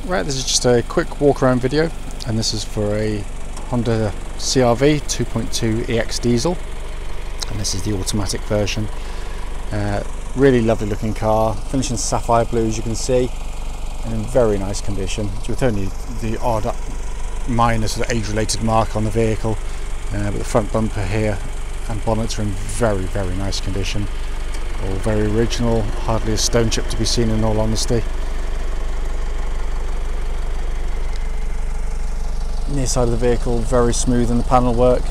Right, this is just a quick walk around video, and this is for a Honda CR-V 2.2 EX diesel, and this is the automatic version. Really lovely looking car, finished in sapphire blue as you can see, and in very nice condition, with only the odd minor sort of age-related mark on the vehicle, but the front bumper here and bonnets are in very, very nice condition. All very original, hardly a stone chip to be seen in all honesty. Near side of the vehicle, very smooth in the panel work.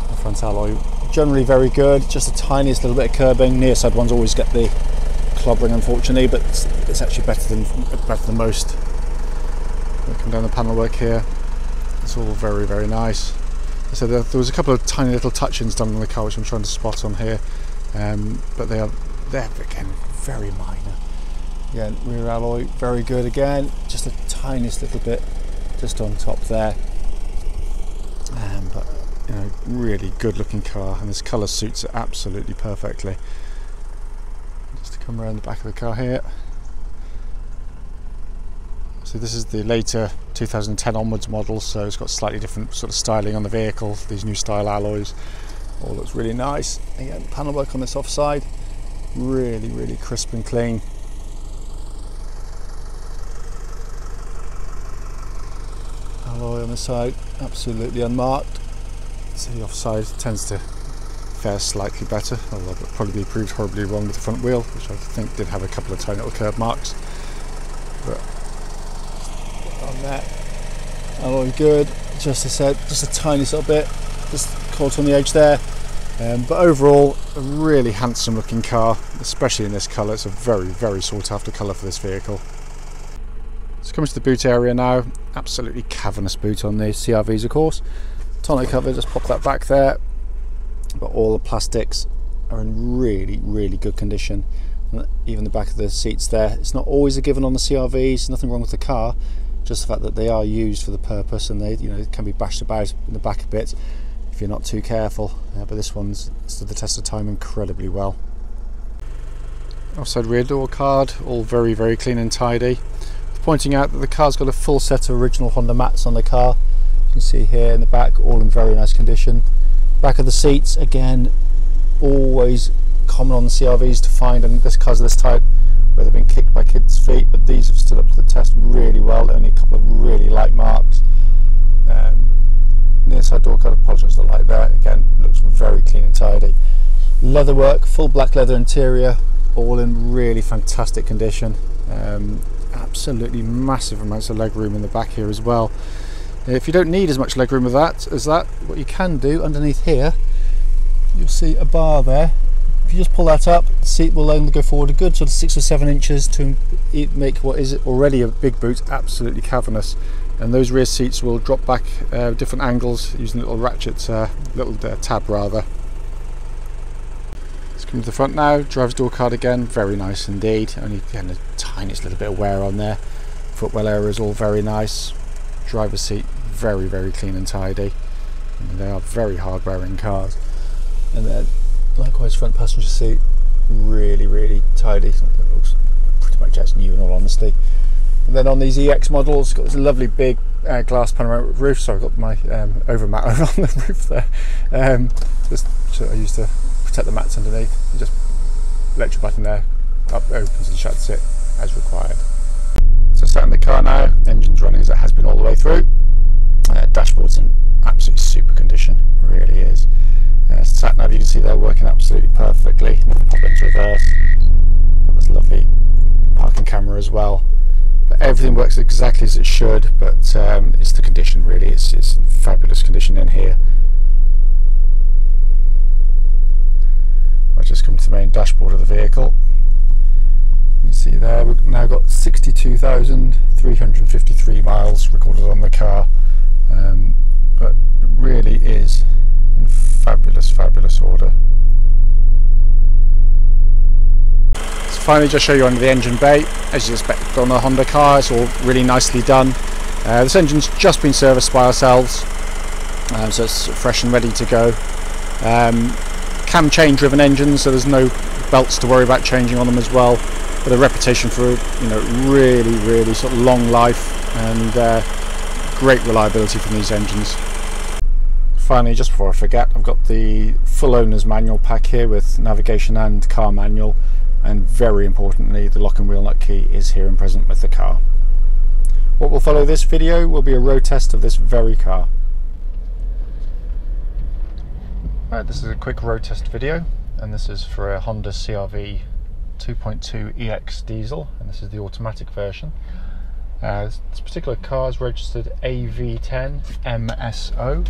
The front alloy, generally very good, just the tiniest little bit of curbing. Near side ones always get the clobbering unfortunately, but it's actually better than most. Come down the panel work here, it's all very, very nice. So there was a couple of tiny little touch-ins done on the car which I'm trying to spot on here, but they're again very minor. Again, rear alloy very good again, just the tiniest little bit just on top there, but you know, really good looking car, and this colour suits it absolutely perfectly. Just to come around the back of the car here, so this is the later 2010 onwards model, so it's got slightly different sort of styling on the vehicle, these new style alloys, all looks really nice. Again, panel work on this offside, really, really crisp and clean. Alloy on the side, absolutely unmarked. So the offside tends to fare slightly better, although it would probably be proved horribly wrong with the front wheel, which I think did have a couple of tiny little curb marks. But on that, alloy good, just as I said, just a tiny little bit, just caught on the edge there. But overall, a really handsome looking car, especially in this colour. It's a very, very sought after colour for this vehicle. So coming to the boot area now, absolutely cavernous boot on the CR-Vs of course. Tonneau cover, just pop that back there, but all the plastics are in really, really good condition. Even the back of the seats there, it's not always a given on the CR-Vs, nothing wrong with the car, just the fact that they are used for the purpose, and they, you know, can be bashed about in the back a bit if you're not too careful, but this one's stood the test of time incredibly well. Offside rear door card, all very, very clean and tidy. Pointing out that the car's got a full set of original Honda mats on the car. You can see here in the back, all in very nice condition. Back of the seats, again, always common on the CR-Vs to find, and this car's this type, where they've been kicked by kids' feet, but these have stood up to the test really well, only a couple of really light marks. Near side door card, apologize for the light there, again, looks very clean and tidy. Leatherwork, full black leather interior, all in really fantastic condition. Absolutely massive amounts of leg room in the back here as well. If you don't need as much leg room as that, what you can do underneath here, you'll see a bar there. If you just pull that up, the seat will only go forward a good sort of 6 or 7 inches to make what is already a big boot absolutely cavernous, and those rear seats will drop back different angles using little ratchet, tab rather. Come to the front now, driver's door card again, very nice indeed, only again the tiniest little bit of wear on there. Footwell area is all very nice, driver's seat very, very clean and tidy, and they are very hard wearing cars. And then likewise front passenger seat, really, really tidy, it looks pretty much as new in all honesty. And then on these EX models, got this lovely big glass panoramic roof, so I've got my overmat on the roof there, just so I used to protect the mats underneath. You just electric button there, up opens and shuts it as required. So sat in the car now, engine's running as it has been all the way through. Dashboard's in absolutely super condition, really is. Sat nav, you can see they're working absolutely perfectly. Never pop into reverse. Got this lovely parking camera as well. But everything works exactly as it should, but it's the condition really. It's in fabulous condition in here. I've just come to the main dashboard of the vehicle. You can see there we've now got 62,353 miles recorded on the car, but it really is in fabulous, fabulous order. So finally just show you under the engine bay. As you expect on a Honda car, it's all really nicely done. This engine's just been serviced by ourselves, so it's fresh and ready to go. cam chain driven engines, so there's no belts to worry about changing on them as well, but a reputation for, you know, really sort of long life and great reliability from these engines. Finally, just before I forget, I've got the full owner's manual pack here with navigation and car manual, and very importantly the lock and wheel nut key is here and present with the car. What will follow this video will be a road test of this very car. Right, this is a quick road test video, and this is for a Honda CR-V 2.2 EX diesel, and this is the automatic version. This particular car is registered AV10MSO,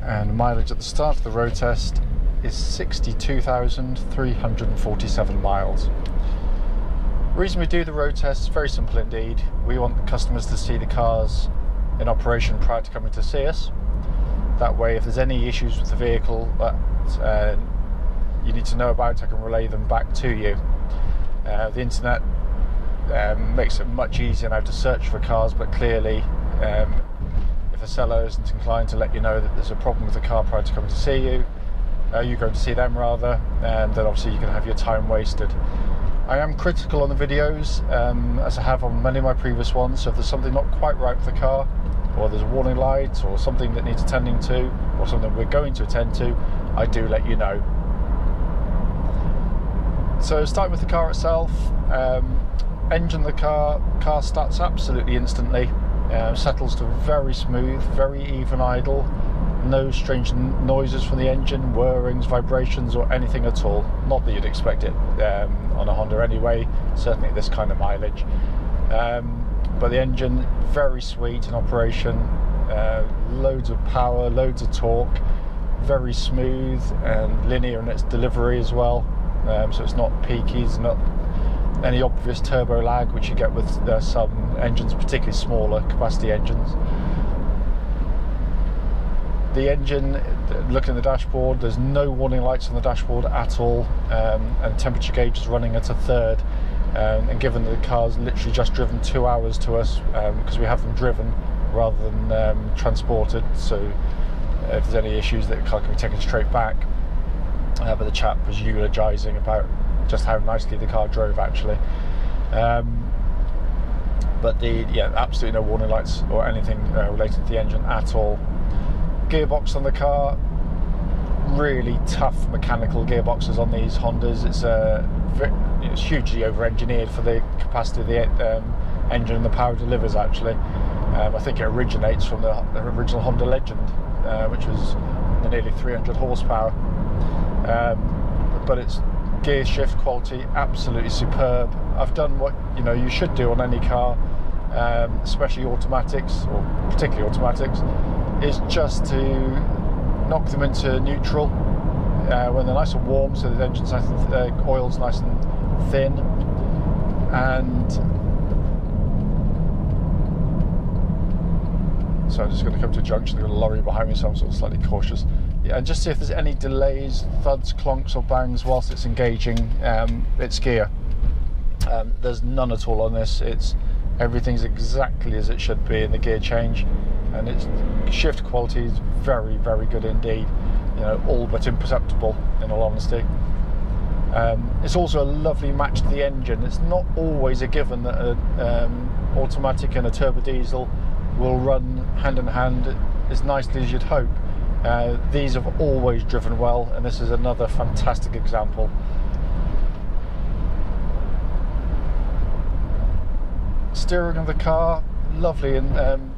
and mileage at the start of the road test is 62,347 miles. The reason we do the road test is very simple indeed. We want the customers to see the cars in operation prior to coming to see us. That way, if there's any issues with the vehicle that you need to know about, I can relay them back to you. The internet makes it much easier now to search for cars, but clearly if a seller isn't inclined to let you know that there's a problem with the car prior to coming to see you, you're going to see them rather, and then obviously you can have your time wasted. I am critical on the videos, as I have on many of my previous ones, so if there's something not quite right with the car, or there's a warning light, or something that needs attending to, or something we're going to attend to, I do let you know. So starting with the car itself, engine of the car starts absolutely instantly, settles to very smooth, very even idle, no strange noises from the engine, whirrings, vibrations or anything at all. Not that you'd expect it on a Honda anyway, certainly at this kind of mileage. But the engine, very sweet in operation, loads of power, loads of torque, very smooth and linear in its delivery as well. So it's not peaky, it's not any obvious turbo lag which you get with some engines, particularly smaller capacity engines. The engine, looking at the dashboard, there's no warning lights on the dashboard at all, and temperature gauge is running at a third. And given that the car's literally just driven 2 hours to us, because we have them driven rather than transported, so if there's any issues, the car can be taken straight back. But the chap was eulogising about just how nicely the car drove actually. But absolutely no warning lights or anything related to the engine at all. Gearbox on the car, really tough mechanical gearboxes on these Hondas. It's hugely over-engineered for the capacity of the engine and the power it delivers actually. I think it originates from the original Honda Legend, which was nearly 300 horsepower. But its gear shift quality absolutely superb. I've done what you should do on any car, especially automatics, or particularly automatics, is just to knock them into neutral when they're nice and warm, so the engine's nice and oil's nice and thin, and so I'm just going to come to a junction. I've got a lorry behind me, so I'm sort of slightly cautious. Yeah, and just see if there's any delays, thuds, clonks or bangs whilst it's engaging its gear. There's none at all on this. Everything's exactly as it should be in the gear change, and its shift quality is very, very good indeed. All but imperceptible, in all honesty. It's also a lovely match to the engine. It's not always a given that an automatic and a turbo diesel will run hand in hand as nicely as you'd hope. These have always driven well, and this is another fantastic example. Steering of the car, lovely and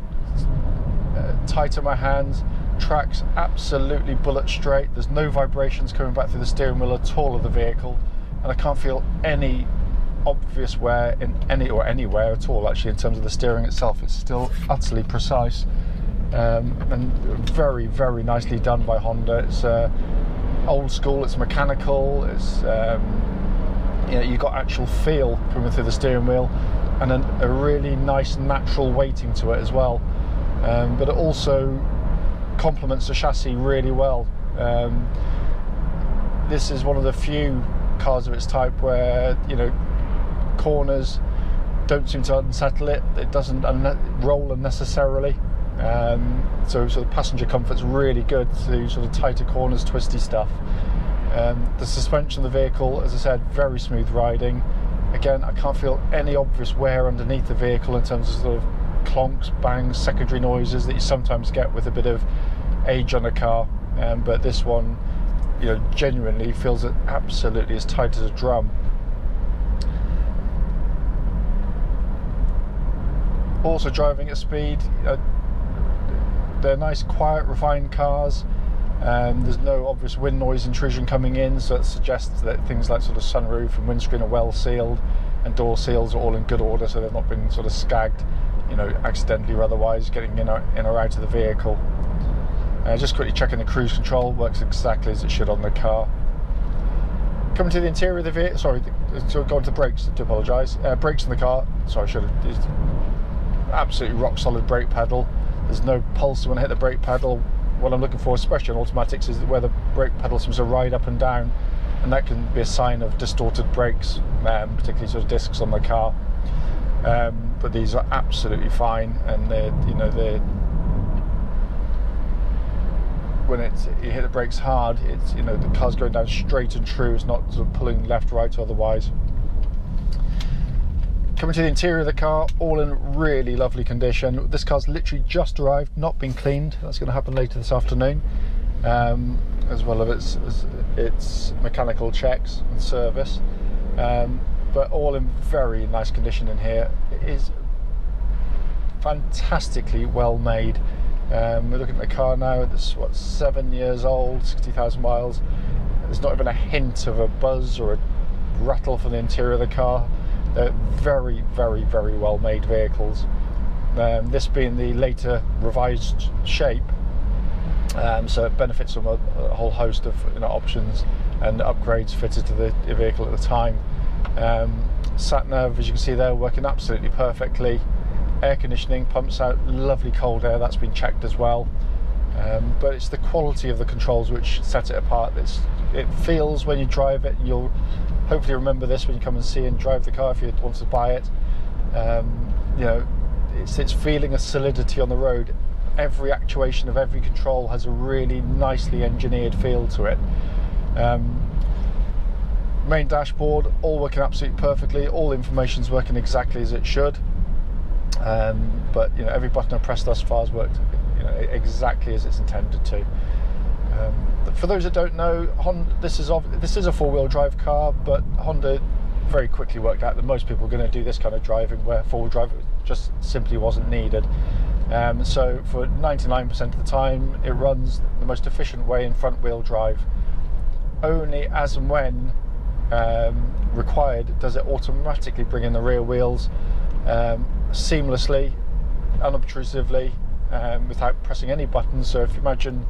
tight in my hands. Tracks absolutely bullet straight. There's no vibrations coming back through the steering wheel at all of the vehicle, and I can't feel any obvious wear in anywhere at all actually in terms of the steering itself. It's still utterly precise, and very, very nicely done by Honda. It's old school, it's mechanical, it's you've got actual feel coming through the steering wheel, and a really nice natural weighting to it as well, but it also complements the chassis really well. This is one of the few cars of its type where corners don't seem to unsettle it. It doesn't roll unnecessarily, so the passenger comfort's really good through sort of tighter corners, twisty stuff. The suspension of the vehicle, as I said, very smooth riding. Again, I can't feel any obvious wear underneath the vehicle in terms of sort of clonks, bangs, secondary noises that you sometimes get with a bit of age on a car. But this one, you know, genuinely feels absolutely as tight as a drum. Also driving at speed, they're nice, quiet, refined cars. There's no obvious wind noise intrusion coming in, so it suggests that things like sort of sunroof and windscreen are well sealed, and door seals are all in good order, so they've not been sort of skagged, you know, accidentally or otherwise, getting in or out of the vehicle. Just quickly checking the cruise control, works exactly as it should on the car. Coming to the interior of the vehicle, sorry, so going to the brakes, I do apologise. Brakes in the car, sorry, absolutely rock solid brake pedal. There's no pulse when I hit the brake pedal. What I'm looking for, especially on automatics, is where the brake pedal seems to ride up and down, and that can be a sign of distorted brakes, particularly sort of discs on the car. But these are absolutely fine, and when you hit the brakes hard, it's, you know, the car's going down straight and true. It's not sort of pulling left, right, or otherwise. Coming to the interior of the car, all in really lovely condition. This car's literally just arrived, not been cleaned. That's going to happen later this afternoon, as well as its mechanical checks and service. But all in very nice condition in here. It is fantastically well made. We're looking at the car now. It's 7 years old, 60,000 miles. There's not even a hint of a buzz or a rattle from the interior of the car. They're very, very, very well made vehicles. This being the later revised shape, so it benefits from a whole host of, you know, options and upgrades fitted to the vehicle at the time. Sat nav, as you can see there, working absolutely perfectly. Air conditioning pumps out lovely cold air, that's been checked as well. But it's the quality of the controls which set it apart. It feels, when you drive it, you'll hopefully remember this when you come and see and drive the car if you want to buy it. You know, it's feeling a solidity on the road. Every actuation of every control has a really nicely engineered feel to it. Main dashboard, all working absolutely perfectly. All information's working exactly as it should. But you know, every button I've pressed thus far has worked, you know, exactly as it's intended to. For those that don't know, Honda, this is a four-wheel drive car, but Honda very quickly worked out that most people were going to do this kind of driving, where four-wheel drive just simply wasn't needed. So for 99% of the time, it runs the most efficient way in front-wheel drive. Only as and when required does it automatically bring in the rear wheels seamlessly, unobtrusively, without pressing any buttons. So if you imagine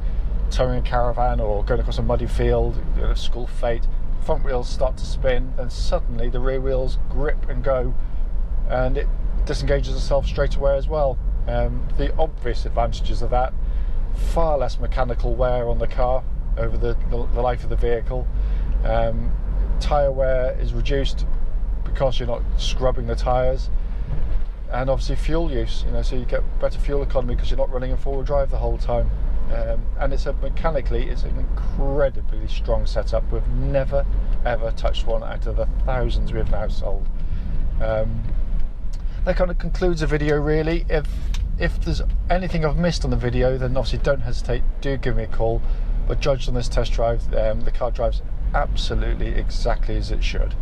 towing a caravan or going across a muddy field, you know, school fate, front wheels start to spin, and suddenly the rear wheels grip and go, and it disengages itself straight away as well. The obvious advantages of that: far less mechanical wear on the car over the life of the vehicle. Tyre wear is reduced because you're not scrubbing the tyres, and obviously fuel use, you know, so you get better fuel economy because you're not running in four-wheel drive the whole time. And mechanically, it's an incredibly strong setup. We've never ever touched one out of the thousands we've now sold. That kind of concludes the video, really. If there's anything I've missed on the video, then obviously don't hesitate, do give me a call. But judged on this test drive, the car drives absolutely exactly as it should.